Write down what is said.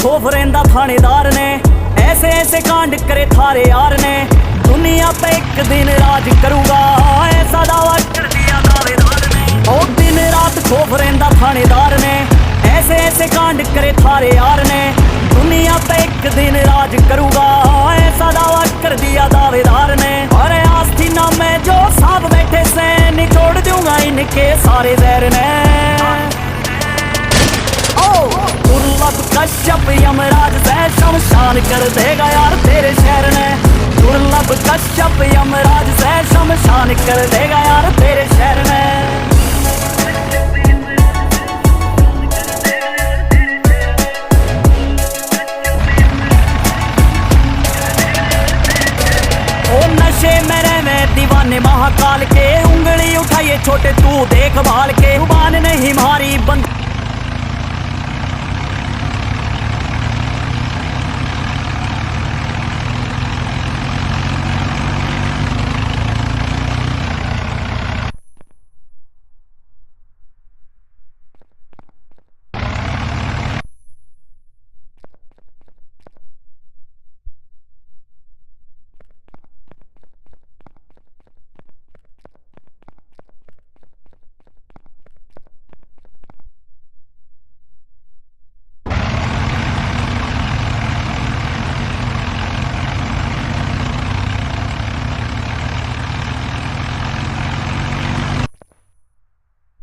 खौफ रहंदा थानेदार ने, ऐसे ऐसे कांड करे थारे यार ने। दुनिया पे एक दिन राज करूंगा, ऐसा दावा कर दिया दावेदार ने। ओ दिन रात खौफ रहंदा थानेदार ने, ऐसे ऐसे कांड करे थारे यार ने। दुनिया पे एक दिन राज करूंगा, ऐसा दावा कर दिया दावेदार ने। अरे आस्तीना में जो साहब बैठे से, निचोड़ दूंगा इनके सारे जहर ने। दुर्लभ कश्यप यमराज से शमशान कर देगा यार तेरे शहर ने। दुर्लभ कश्यप यमराज से शमशान कर देगा यार तेरे शहर में।